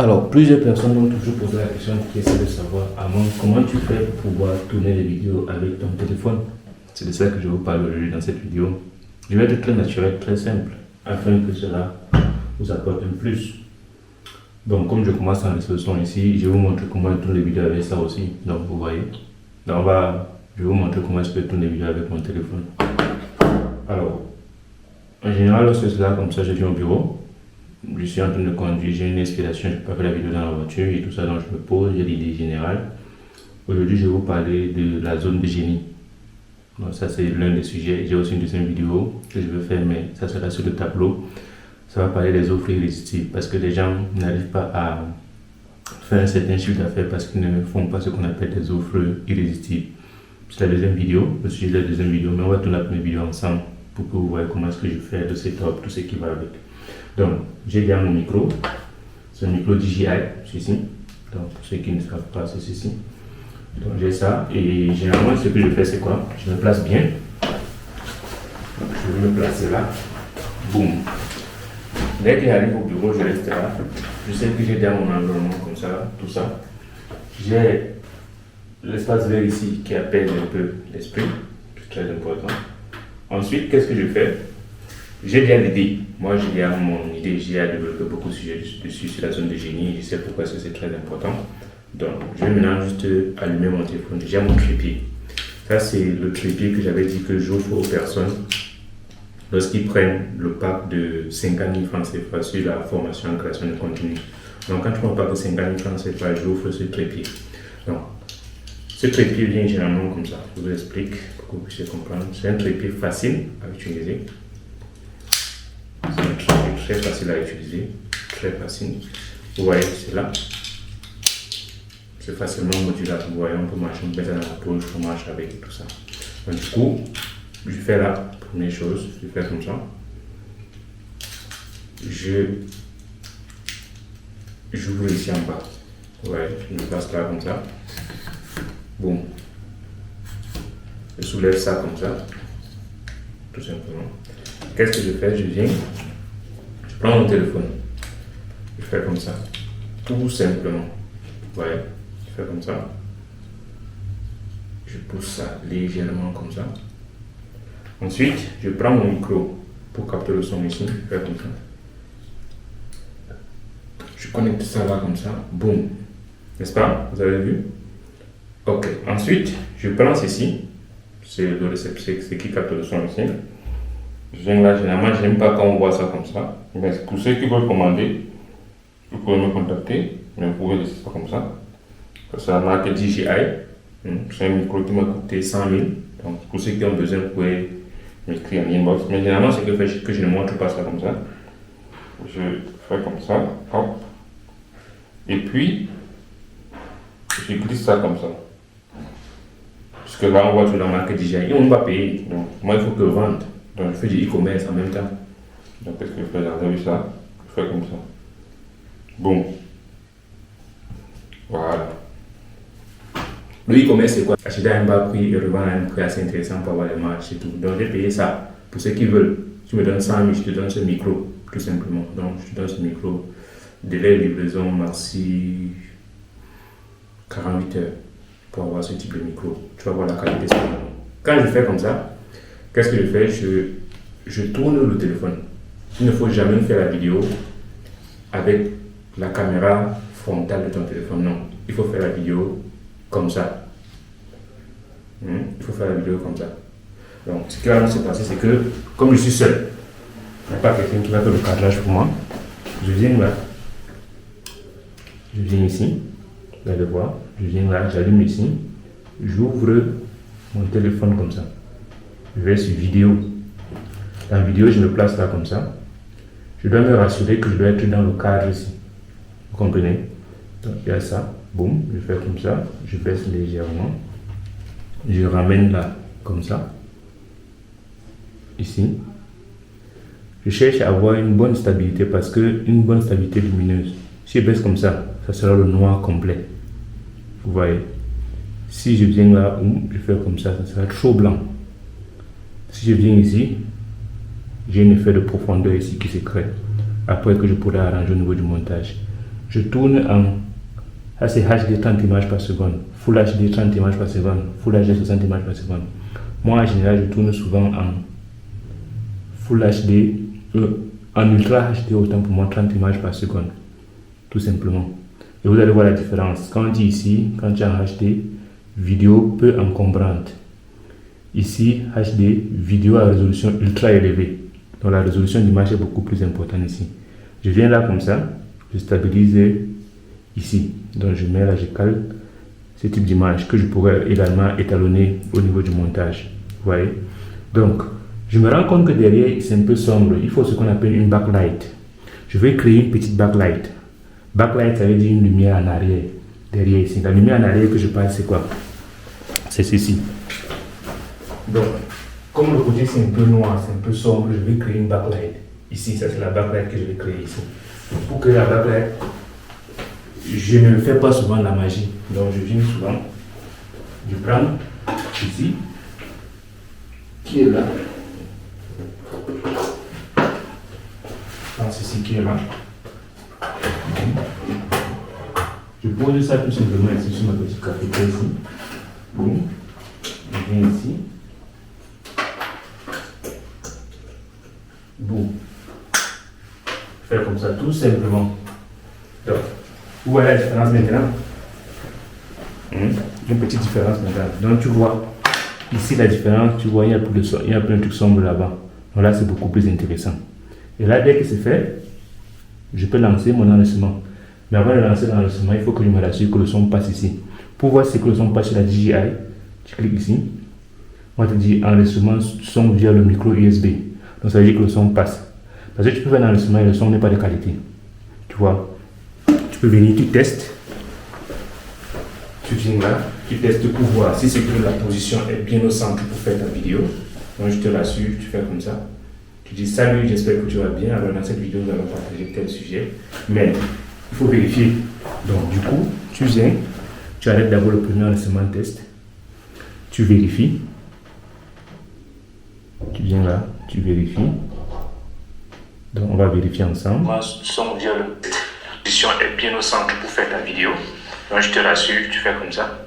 Alors, plusieurs personnes m'ont toujours posé la question qui essaient de savoir, Amon, comment tu fais pour pouvoir tourner les vidéos avec ton téléphone? C'est de ça que je vous parle aujourd'hui dans cette vidéo. Je vais être très naturel, très simple, afin que cela vous apporte un plus. Donc, comme je commence en leçon ici, je vais vous montrer comment je tourne les vidéos avec ça aussi. Donc, vous voyez. Donc, je vais vous montrer comment je peux tourner les vidéos avec mon téléphone. Alors, en général, lorsque c'est là, comme ça, je viens au bureau. Je suis en train de conduire, j'ai une inspiration, je peux pas faire la vidéo dans la voiture et tout ça, donc je me pose, j'ai l'idée générale. Aujourd'hui, je vais vous parler de la zone de génie. Donc ça, c'est l'un des sujets. J'ai aussi une deuxième vidéo que je veux faire, mais ça sera sur le tableau. Ça va parler des offres irrésistibles parce que les gens n'arrivent pas à faire un certain chiffre d'affaires parce qu'ils ne font pas ce qu'on appelle des offres irrésistibles. C'est la deuxième vidéo, le sujet de la deuxième vidéo, mais on va tourner la première vidéo ensemble pour que vous voyez comment est-ce que je fais le setup, tout ce qui va avec. Donc, j'ai bien mon micro, c'est un micro DJI, ceci. Donc, pour ceux qui ne savent pas, c'est ceci. Donc, j'ai ça, et généralement, ce que je fais, c'est quoi? Je me place bien. Donc, je vais me placer là. Boum. Dès que j'arrive au bureau, je reste là. Je sais que j'ai bien mon environnement comme ça, tout ça. J'ai l'espace vert ici qui appelle un peu l'esprit, c'est très important. Ensuite, qu'est-ce que je fais? J'ai bien l'idée. Moi, j'ai bien mon idée. J'ai développé beaucoup de sujets dessus sur la zone de génie. Je sais pourquoi c'est très important. Donc, je vais maintenant juste allumer mon téléphone. J'ai mon trépied. Ça, c'est le trépied que j'avais dit que j'offre aux personnes lorsqu'ils prennent le pack de 50 000 francs CFA sur la formation en création de contenu. Donc, quand tu prends un pack de 50 000 francs CFA, j'offre ce trépied. Donc, ce trépied vient généralement comme ça. Je vous explique pour que vous puissiez comprendre. C'est un trépied facile à utiliser. C'est un trépied très facile à utiliser. Très facile. Vous voyez, c'est là. C'est facilement modulable. Vous voyez, on peut marcher, on peut mettre dans la poche, on marche avec et tout ça. Donc, du coup, je fais la première chose. Je fais comme ça. J'ouvre ici en bas. Vous voyez, je me place là comme ça. Bon, je soulève ça comme ça, tout simplement. Qu'est-ce que je fais? Je viens, je prends mon téléphone, je fais comme ça, tout simplement. Vous voyez, je fais comme ça. Je pousse ça légèrement comme ça. Ensuite, je prends mon micro pour capter le son ici, je fais comme ça. Je connecte ça là comme ça, boum. N'est-ce pas? Vous avez vu? Ok, ensuite, je prends ceci, c'est le récepteur, c'est qui capte le son ici. Je viens là, généralement, je n'aime pas quand on voit ça comme ça. Mais pour ceux qui veulent commander, vous pouvez me contacter, mais vous pouvez laisser ça comme ça. Ça a marqué DJI, c'est un micro qui m'a coûté 100 000. Donc, pour ceux qui ont besoin, vous pouvez m'écrire en inbox. Mais généralement, c'est que je ne montre pas ça comme ça. Je fais comme ça, hop. Et puis, je glisse ça comme ça. Parce que là, on voit tout la marque DJI et on va payer. Donc, moi, il faut que je vende. Donc, je fais du e-commerce en même temps. Donc, qu'est-ce que je fais? J'enlève ça. Je fais comme ça. Bon. Voilà. Le e-commerce, c'est quoi? Acheter à un bas prix et revendre à un prix assez intéressant pour avoir les marges et tout. Donc, j'ai payé ça. Pour ceux qui veulent, tu me donnes 100 000, je te donne ce micro, tout simplement. Donc, je te donne ce micro. Délai de livraison, maxi 48 heures. Pour avoir ce type de micro, tu vas voir la qualité. Quand je fais comme ça, qu'est-ce que je fais? Je tourne le téléphone. Il ne faut jamais faire la vidéo avec la caméra frontale de ton téléphone. Non, il faut faire la vidéo comme ça. Il faut faire la vidéo comme ça. Donc, ce qui va se passer, c'est que comme je suis seul, il n'y a pas quelqu'un qui va faire le cadrage pour moi. Je viens là. Je viens ici. Vous allez voir, je viens là, j'allume ici, j'ouvre mon téléphone comme ça. Je vais sur vidéo. Dans vidéo, je me place là comme ça. Je dois me rassurer que je dois être dans le cadre ici. Vous comprenez? Donc il y a ça, boum, je fais comme ça, je baisse légèrement. Je ramène là, comme ça. Ici. Je cherche à avoir une bonne stabilité parce que une bonne stabilité lumineuse. Si je baisse comme ça sera le noir complet. Vous voyez, si je viens là, je fais comme ça sera trop blanc. Si je viens ici, j'ai un effet de profondeur ici qui se crée. Après que je pourrais arranger au niveau du montage. je tourne en... Ça c'est HD 30 images par seconde, Full HD 30 images par seconde, Full HD 60 images par seconde. Moi en général je tourne souvent en Full HD, en Ultra HD autant pour moi 30 images par seconde, tout simplement. Et vous allez voir la différence. Quand on dit ici, quand tu es en HD, vidéo peu encombrante. Ici, HD, vidéo à résolution ultra élevée. Donc la résolution d'image est beaucoup plus importante ici. Je viens là comme ça, je stabilise ici. Donc je mets là, je cale ce type d'image que je pourrais également étalonner au niveau du montage. Vous voyez? Donc, je me rends compte que derrière, c'est un peu sombre. Il faut ce qu'on appelle une backlight. Je vais créer une petite backlight. Backlight, ça veut dire une lumière en arrière. Derrière ici. La lumière en arrière que je parle, c'est quoi? C'est ceci. Donc, comme le côté c'est un peu noir, c'est un peu sombre, je vais créer une backlight. Ici, ça c'est la backlight que je vais créer ici. Pour créer la backlight, je ne fais pas souvent la magie. Donc, je viens souvent, je prends ici, qui est là. Je prends ceci qui est là. Je pose ça tout simplement ici sur ma petite cafetière ici. Boum. Je viens ici. Boum. Faire comme ça tout simplement. Donc, vous voyez la différence maintenant? Une petite différence maintenant. Donc tu vois ici la différence, tu vois il y a plus de son, il y a plein de trucs sombres là-bas. Donc là c'est beaucoup plus intéressant. Et là dès que c'est fait, je peux lancer mon enregistrement. Mais avant de lancer l'enregistrement, il faut que je me rassure que le son passe ici. Pour voir si que le son passe sur la DJI, tu cliques ici. On te dit enregistrement son via le micro USB. Donc ça veut dire que le son passe. Parce que tu peux faire un enregistrement et le son n'est pas de qualité. Tu vois. Tu peux venir, tu testes. Tu viens là, tu testes pour voir si c'est que la position est bien au centre pour faire ta vidéo. Donc je te rassure, tu fais comme ça. Tu dis salut, j'espère que tu vas bien. Alors dans cette vidéo, nous allons partager tel sujet. Mais il faut vérifier. Donc du coup, tu viens, tu arrêtes d'abord le premier enregistrement test. Tu vérifies. Tu viens là, tu vérifies. Donc on va vérifier ensemble. Moi, son via la position est bien au centre pour faire ta vidéo. Donc je te rassure, tu fais comme ça.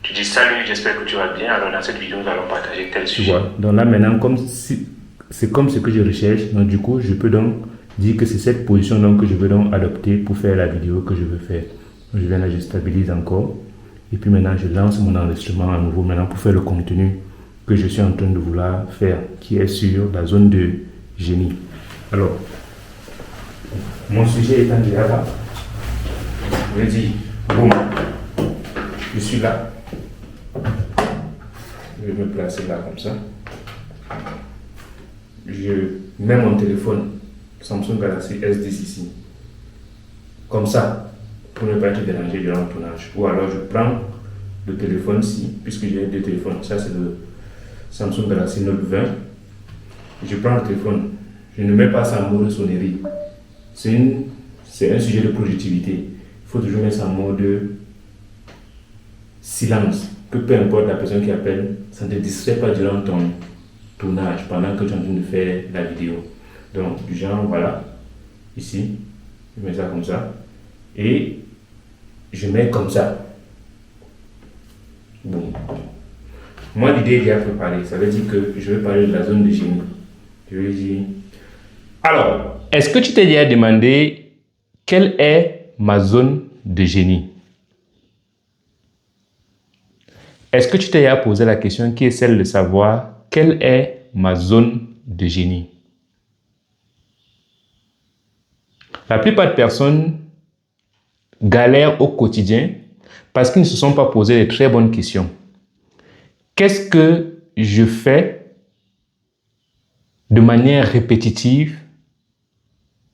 Tu dis salut, j'espère que tu vas bien. Alors dans cette vidéo, nous allons partager tel sujet. Tu vois. Donc là maintenant, comme si, c'est comme ce que je recherche. Donc du coup, je peux donc dire que c'est cette position donc que je veux donc adopter pour faire la vidéo que je veux faire. Donc, je viens là, je stabilise encore. Et puis maintenant, je lance mon enregistrement à nouveau maintenant pour faire le contenu que je suis en train de vouloir faire, qui est sur la zone de génie. Alors, mon sujet étant déjà là, je dis, boum, je suis là. Je vais me placer là comme ça. Je mets mon téléphone Samsung Galaxy S10 ici. Comme ça, pour ne pas être dérangé durant le tournage. Ou alors je prends le téléphone-ci, puisque j'ai deux téléphones. Ça c'est le Samsung Galaxy Note 20. Je prends le téléphone. Je ne mets pas ça en mode sonnerie. C'est un sujet de productivité. Il faut toujours mettre ça en mode silence. Que peu importe la personne qui appelle, ça ne te distrait pas durant ton tournage, pendant que tu es en train de faire la vidéo. Donc, du genre, voilà, ici, je mets ça comme ça. Et je mets comme ça. Bon. Moi, l'idée est déjà préparée. Ça veut dire que je vais parler de la zone de génie. Je vais dire... Alors, est-ce que tu t'es déjà demandé quelle est ma zone de génie? Est-ce que tu t'es déjà posé la question qui est celle de savoir quelle est ma zone de génie? La plupart de personnes galèrent au quotidien parce qu'ils ne se sont pas posé de très bonnes questions. Qu'est-ce que je fais de manière répétitive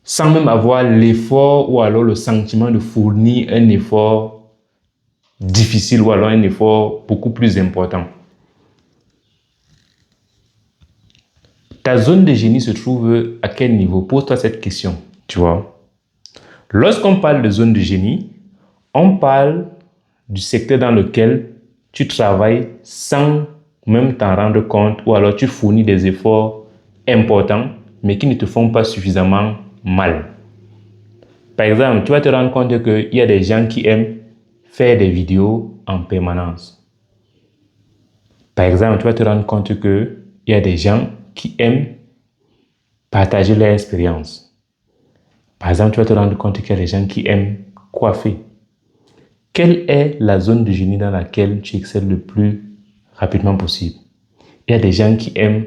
sans même avoir l'effort ou alors le sentiment de fournir un effort difficile ou alors un effort beaucoup plus important? Ta zone de génie se trouve à quel niveau? Pose-toi cette question, tu vois. Lorsqu'on parle de zone de génie, on parle du secteur dans lequel tu travailles sans même t'en rendre compte ou alors tu fournis des efforts importants mais qui ne te font pas suffisamment mal. Par exemple, tu vas te rendre compte qu'il y a des gens qui aiment faire des vidéos en permanence. Par exemple, tu vas te rendre compte qu'il y a des gens qui aiment partager leur expérience. Par exemple, tu vas te rendre compte qu'il y a des gens qui aiment coiffer. Quelle est la zone de génie dans laquelle tu excelles le plus rapidement possible? Il y a des gens qui aiment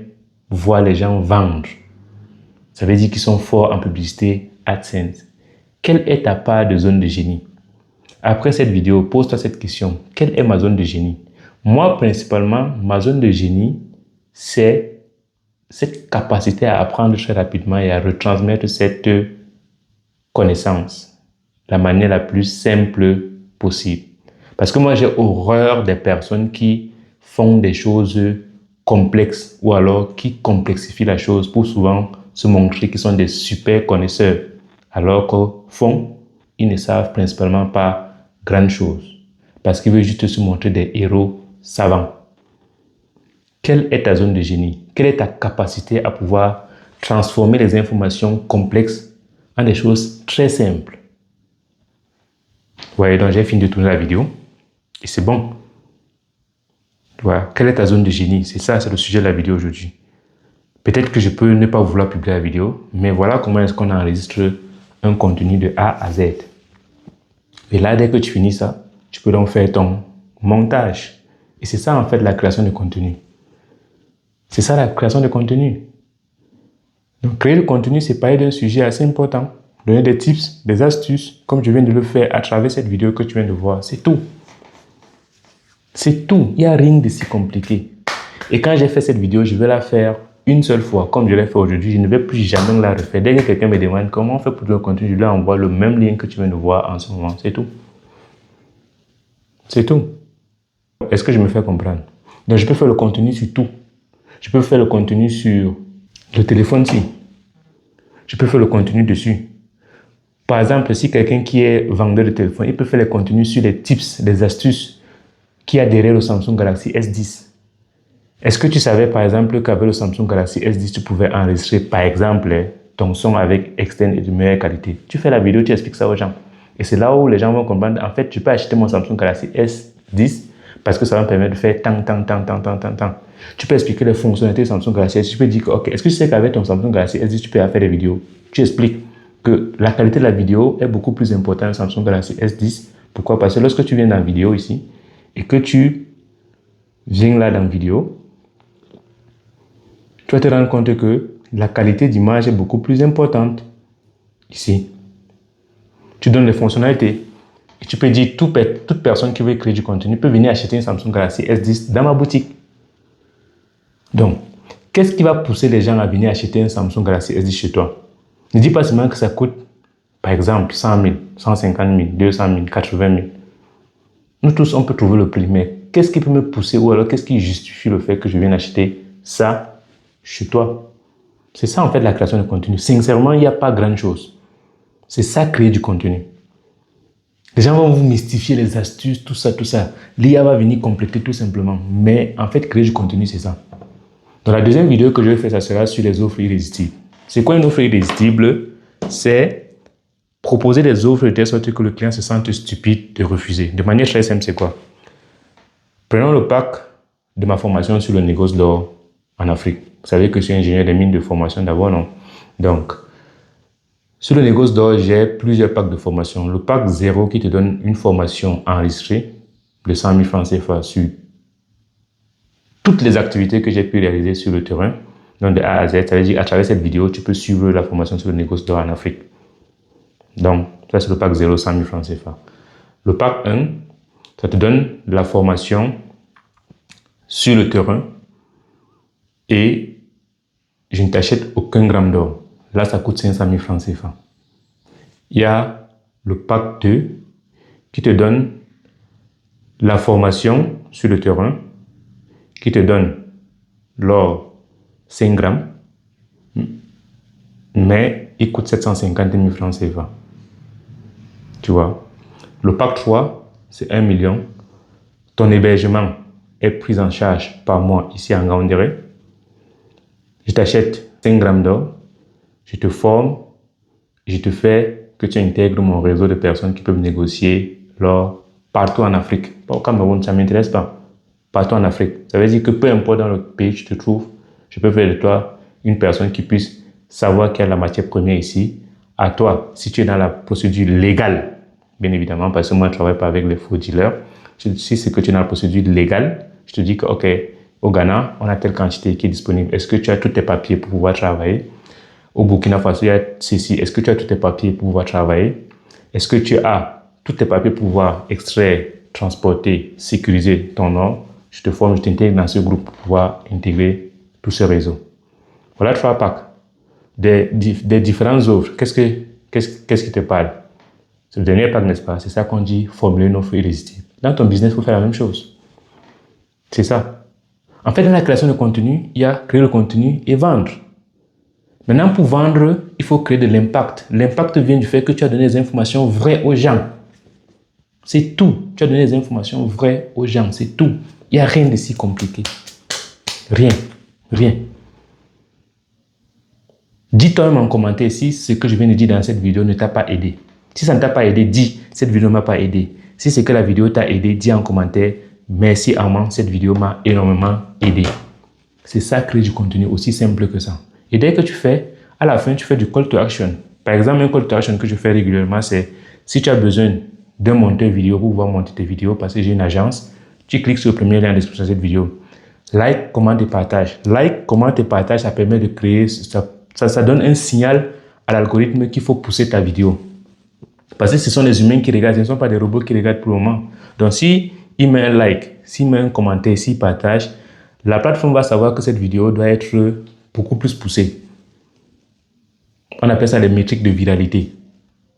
voir les gens vendre. Ça veut dire qu'ils sont forts en publicité AdSense. Quelle est ta part de zone de génie? Après cette vidéo, pose-toi cette question. Quelle est ma zone de génie? Moi, principalement, ma zone de génie, c'est cette capacité à apprendre très rapidement et à retransmettre cette connaissance de la manière la plus simple possible. Parce que moi, j'ai horreur des personnes qui font des choses complexes ou alors qui complexifient la chose pour souvent se montrer qu'ils sont des super connaisseurs. Alors qu'au fond, ils ne savent principalement pas grand chose. Parce qu'ils veulent juste se montrer des héros savants. Quelle est ta zone de génie? Quelle est ta capacité à pouvoir transformer les informations complexes en des choses très simples? Vous voyez, donc j'ai fini de tourner la vidéo et c'est bon. Voilà. Quelle est ta zone de génie? C'est ça, c'est le sujet de la vidéo aujourd'hui. Peut-être que je peux ne pas vouloir publier la vidéo, mais voilà comment est-ce qu'on enregistre un contenu de A à Z. Et là, dès que tu finis ça, tu peux donc faire ton montage. Et c'est ça, en fait, la création de contenu. C'est ça, la création de contenu. Donc, créer le contenu, c'est parler d'un sujet assez important. Donner des tips, des astuces, comme je viens de le faire à travers cette vidéo que tu viens de voir. C'est tout. C'est tout. Il n'y a rien de si compliqué. Et quand j'ai fait cette vidéo, je vais la faire une seule fois, comme je l'ai fait aujourd'hui. Je ne vais plus jamais la refaire. Dès que quelqu'un me demande comment on fait pour le contenu, je lui envoie le même lien que tu viens de voir en ce moment. C'est tout. C'est tout. Est-ce que je me fais comprendre? Donc, je peux faire le contenu sur tout. Je peux faire le contenu sur le téléphone-ci. Je peux faire le contenu dessus. Par exemple, si quelqu'un qui est vendeur de téléphone, il peut faire les contenus sur les tips, les astuces qu'il y a derrière le Samsung Galaxy S10. Est-ce que tu savais, par exemple, qu'avec le Samsung Galaxy S10, tu pouvais enregistrer, par exemple, ton son avec externe et de meilleure qualité? Tu fais la vidéo, tu expliques ça aux gens. Et c'est là où les gens vont comprendre, en fait, tu peux acheter mon Samsung Galaxy S10 parce que ça va me permettre de faire tant. Tu peux expliquer les fonctionnalités du Samsung Galaxy S10. Tu peux dire que, ok, est-ce que tu sais qu'avec ton Samsung Galaxy S10, tu peux faire des vidéos? Tu expliques que la qualité de la vidéo est beaucoup plus importante au Samsung Galaxy S10. Pourquoi? Parce que lorsque tu viens dans la vidéo ici et que tu viens là dans la vidéo, tu vas te rendre compte que la qualité d'image est beaucoup plus importante ici. Tu donnes les fonctionnalités et tu peux dire toute personne qui veut créer du contenu peut venir acheter un Samsung Galaxy S10 dans ma boutique. Donc, qu'est-ce qui va pousser les gens à venir acheter un Samsung Galaxy S10 chez toi? Ne dis pas seulement que ça coûte, par exemple, 100 000, 150 000, 200 000, 80 000. Nous tous, on peut trouver le prix, mais qu'est-ce qui peut me pousser ou alors qu'est-ce qui justifie le fait que je vienne acheter ça chez toi? C'est ça, en fait, la création de contenu. Sincèrement, il n'y a pas grand-chose. C'est ça, créer du contenu. Les gens vont vous mystifier les astuces, tout ça. L'IA va venir compléter tout simplement. Mais en fait, créer du contenu, c'est ça. Dans la deuxième vidéo que je vais faire, ça sera sur les offres irrésistibles. C'est quoi une offre irrésistible? C'est proposer des offres de telle sorte que le client se sente stupide de refuser. De manière très simple, c'est quoi? Prenons le pack de ma formation sur le négoce d'or en Afrique. Vous savez que je suis ingénieur des mines de formation d'abord, non? Donc, sur le négoce d'or, j'ai plusieurs packs de formation. Le pack 0 qui te donne une formation enregistrée de 100 000 francs CFA sur toutes les activités que j'ai pu réaliser sur le terrain, donc de A à Z. Ça veut dire qu'à travers cette vidéo, tu peux suivre la formation sur le négoce d'or en Afrique. Donc, ça c'est le pack 0, 100 000 francs CFA. Le pack 1, ça te donne la formation sur le terrain et je ne t'achète aucun gramme d'or. Là, ça coûte 500 000 francs CFA. Il y a le pack 2 qui te donne la formation sur le terrain, qui te donne l'or 5 grammes, mais il coûte 750 000 francs CFA. Tu vois. Le pack 3, c'est 1 million. Ton hébergement est pris en charge par moi ici en Gaoundéré. Je t'achète 5 grammes d'or, je te forme, je te fais que tu intègres mon réseau de personnes qui peuvent négocier l'or partout en Afrique. Pas au Cameroun, ça ne m'intéresse pas. Partout en Afrique. Ça veut dire que peu importe dans le pays où tu te trouves, je peux faire de toi une personne qui puisse savoir quelle est la matière première ici. À toi, si tu es dans la procédure légale, bien évidemment, parce que moi, je ne travaille pas avec les faux dealers. Si c'est que tu es dans la procédure légale, je te dis que, OK, au Ghana, on a telle quantité qui est disponible. Est-ce que tu as tous tes papiers pour pouvoir travailler? Au Burkina Faso, il y a ceci. Est-ce que tu as tous tes papiers pour pouvoir travailler? Est-ce que tu as tous tes papiers pour pouvoir extraire, transporter, sécuriser ton or? Je te forme, je t'intègre dans ce groupe pour pouvoir intégrer tout ce réseau. Voilà 3 packs. Des différentes offres. Qu'est-ce qui te parle? C'est le dernier pack, n'est-ce pas? C'est ça qu'on dit formuler une offre irrésistible. Dans ton business, il faut faire la même chose. C'est ça. En fait, dans la création de contenu, il y a créer le contenu et vendre. Maintenant, pour vendre, il faut créer de l'impact. L'impact vient du fait que tu as donné des informations vraies aux gens. C'est tout. Tu as donné des informations vraies aux gens. C'est tout. Il n'y a rien de si compliqué. Rien. Rien. Dis-toi même en commentaire si ce que je viens de dire dans cette vidéo ne t'a pas aidé. Si ça ne t'a pas aidé, dis cette vidéo ne m'a pas aidé. Si c'est que la vidéo t'a aidé, dis en commentaire merci Armand, cette vidéo m'a énormément aidé. C'est ça, créer du contenu, aussi simple que ça. Et dès que tu fais, à la fin, tu fais du call to action. Par exemple, un call to action que je fais régulièrement, c'est si tu as besoin d'un monteur vidéo pour pouvoir monter tes vidéos parce que j'ai une agence, tu cliques sur le premier lien en description de cette vidéo. Like, commente et partage. Like, commente et partage, ça permet de créer, ça donne un signal à l'algorithme qu'il faut pousser ta vidéo. Parce que ce sont des humains qui regardent, ce ne sont pas des robots qui regardent pour le moment. Donc, si il met un like, s'il met un commentaire, s'il partage, la plateforme va savoir que cette vidéo doit être beaucoup plus poussée. On appelle ça les métriques de viralité.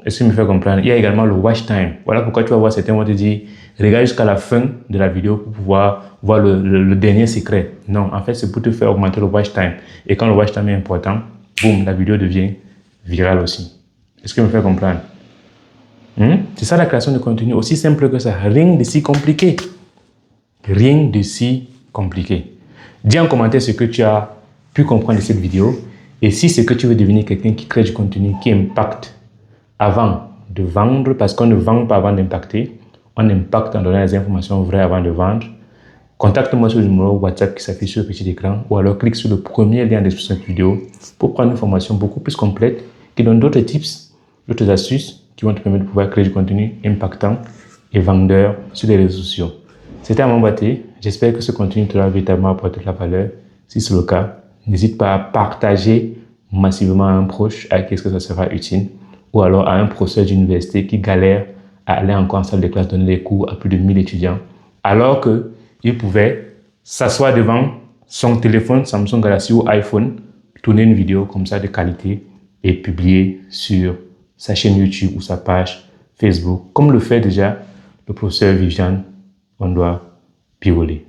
Est-ce que tu me fais comprendre? Il y a également le watch time. Voilà pourquoi tu vas voir certains vont te dire regarde jusqu'à la fin de la vidéo pour pouvoir voir le dernier secret. Non, en fait, c'est pour te faire augmenter le watch time. Et quand le watch time est important, boum, la vidéo devient virale aussi. Est-ce que tu me fais comprendre? C'est ça la création de contenu, aussi simple que ça. Rien de si compliqué. Rien de si compliqué. Dis en commentaire ce que tu as pu comprendre de cette vidéo. Et si c'est que tu veux devenir quelqu'un qui crée du contenu, qui impacte avant de vendre, parce qu'on ne vend pas avant d'impacter, on impacte en donnant les informations vraies avant de vendre, contacte-moi sur le numéro WhatsApp qui s'affiche sur le petit écran ou alors clique sur le premier lien en description de cette vidéo pour prendre une formation beaucoup plus complète qui donne d'autres tips, d'autres astuces qui vont te permettre de pouvoir créer du contenu impactant et vendeur sur les réseaux sociaux. C'était Armand Baté. J'espère que ce contenu t'aura véritablement apporté de la valeur. Si c'est le cas, n'hésite pas à partager massivement à un proche à qui est-ce que ça sera utile ou alors à un professeur d'université qui galère à aller encore en salle de classe donner des cours à plus de 1000 étudiants alors qu'il pouvait s'asseoir devant son téléphone Samsung Galaxy ou iPhone, tourner une vidéo comme ça de qualité et publier sur sa chaîne YouTube ou sa page Facebook, comme le fait déjà le professeur Viviane Ondoa Pirolet.